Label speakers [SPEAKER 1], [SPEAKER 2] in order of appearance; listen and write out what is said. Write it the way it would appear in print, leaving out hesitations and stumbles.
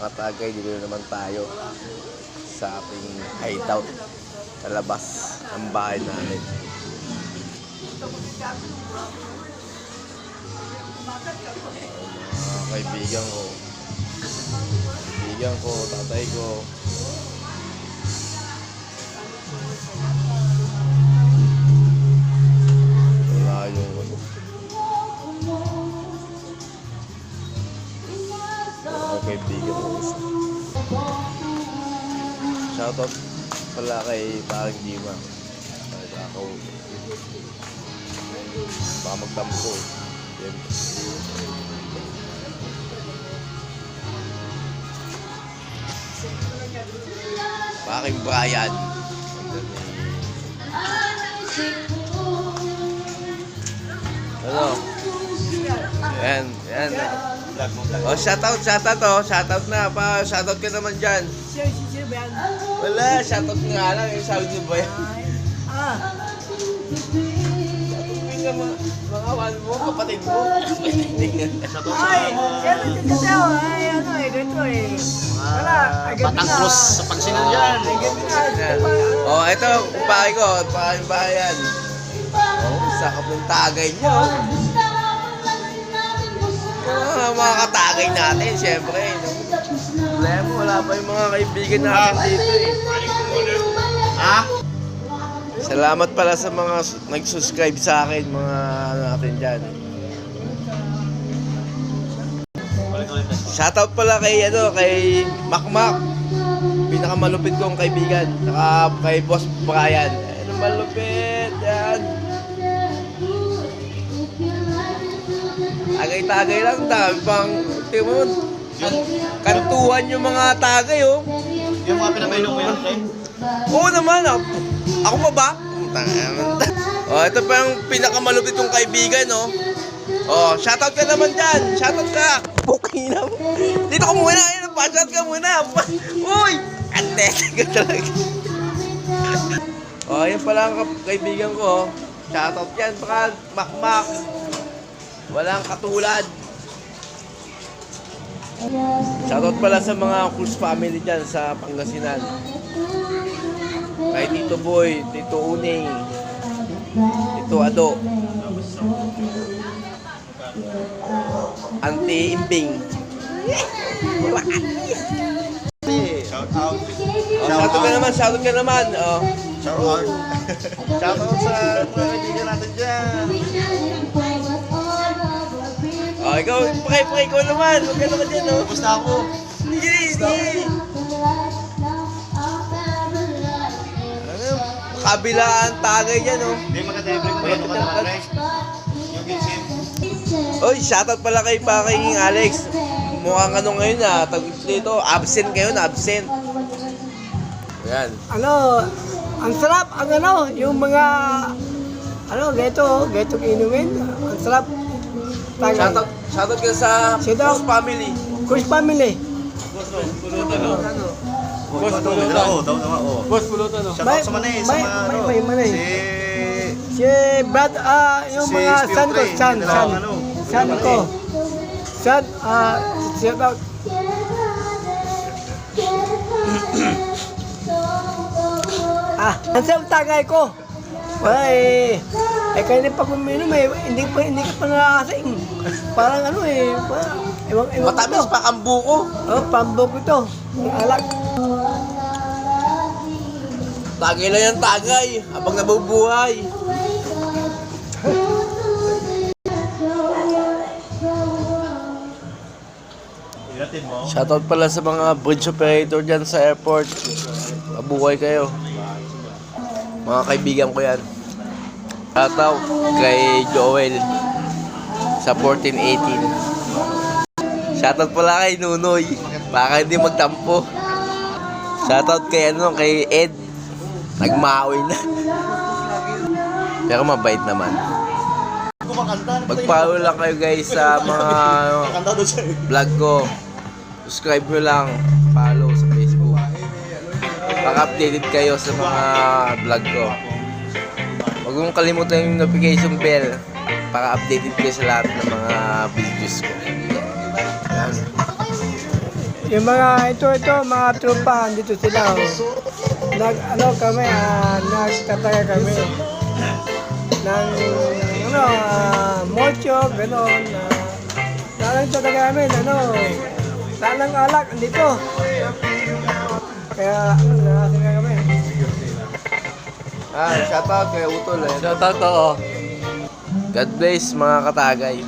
[SPEAKER 1] Mga tagay, dito naman tayo sa ating hideout sa labas ng bahay namin. Mga kaibigan ko, tatay ko. Wala yung mga kaibigan ko. Shoutout pala kay Parang Jima. Ako baka magtampo eh. Paring Brian. Ano? Yan. Oh, shoutout na pa. Shoutout ka naman dyan. Wala, shoutout nga lang. Yung sabi niyo ba yan? Mga awan mo, kapatid mo.
[SPEAKER 2] Ay, ganito eh.
[SPEAKER 3] Batang Cruz sa Pangasinan yan.
[SPEAKER 1] Oh, ito, kumpare ko, bayan. Oh, sakap ng tagay niyo. Mga katagay natin, syempre. Problema, wala pa yung mga kaibigan natin dito eh.
[SPEAKER 3] Ha?
[SPEAKER 1] Salamat pala sa mga nag-subscribe sa akin, mga ano natin dyan. Shoutout pala kay Makmak, pinakamalupit kong kaibigan, saka kay Boss Brian. Ano malupit yan? Tagay-tagay lang, dami pang timon. Kantuhan yung mga tagay, oh.
[SPEAKER 3] Yung mga pinapainom mo yan, Trey?
[SPEAKER 1] Oo naman, ako pa ba? Oh, ito pa yung pinakamalupit kong kaibigan, oh. Oh, shoutout ka naman dyan. Shoutout ka. Pukina mo. Dito ka muna. Pa-shout ka muna. Uy! Ante ka talaga. Oh, yan pala ang kaibigan ko, oh. Shoutout yan. Baka Makmak. Walang katulad. Shoutout pala sa mga Cruz family dyan sa Pangasinan. Kay Tito Boy, Tito Uning, Tito Ado, Auntie Imbing. Shoutout ka naman. Oh.
[SPEAKER 3] Shoutout sa mga kaibigan natin dyan.
[SPEAKER 1] Oh, ikaw, pakay ko naman. Huwag ka naman dyan, oh.
[SPEAKER 3] Kumusta ako?
[SPEAKER 1] Hindi. Kabilaan tagay dyan, oh.
[SPEAKER 3] Hindi magka-delivery ko. Ano ka naman, Trey? Yung gisip.
[SPEAKER 1] Oy, shoutout pala kay Paking Alex. Mukhang ano ngayon dito, absent ngayon, absent. Ayan.
[SPEAKER 2] Ang sarap, yung mga, gaito inumin. Ang sarap.
[SPEAKER 1] Shoutout ka sa Cruz family.
[SPEAKER 2] Cruz family.
[SPEAKER 1] Boss Pulutan, no?
[SPEAKER 3] Shoutout sa Manay.
[SPEAKER 2] Manay. Si Brad, yung
[SPEAKER 3] Si
[SPEAKER 2] mga
[SPEAKER 3] Spear
[SPEAKER 2] son ko,
[SPEAKER 3] Trey,
[SPEAKER 2] son ko. Son, shoutout. Ang sarap tagay ko. Wala kaya din pag uminom hindi ka pa nakakasing. Parang parang,
[SPEAKER 1] Matamis pa ang buko.
[SPEAKER 2] Oh, pambuko ito. Ang alak.
[SPEAKER 1] Tagay lang yung tagay, habang nabubuhay. Shoutout pala sa mga bridge operator dyan sa airport. Mabuhay kayo. Mga kaibigan ko yan. Shoutout kay Joel sa 1418. Shoutout pala kay Nunoy. Baka hindi magtampo. Shoutout kay Ed. Nagmaoy na. Pero mabait naman. Mag-follow lang kayo guys sa mga vlog ko. Subscribe nyo lang. Follow sa Facebook. Paka-updated kayo sa mga vlog ko. Huwag mong kalimutan yung notification bell para updated kayo sa lahat ng mga videos ko. Yan.
[SPEAKER 2] Yung mga ito, mga tropa, dito sila. Oh. Nagtataga kami. Mocho, gano'n. Nagtataga kami, lalang alak, dito. Kaya, nagtataga kami.
[SPEAKER 1] Shoutout kay Utol.
[SPEAKER 4] Shoutout to.
[SPEAKER 1] God bless mga katagay.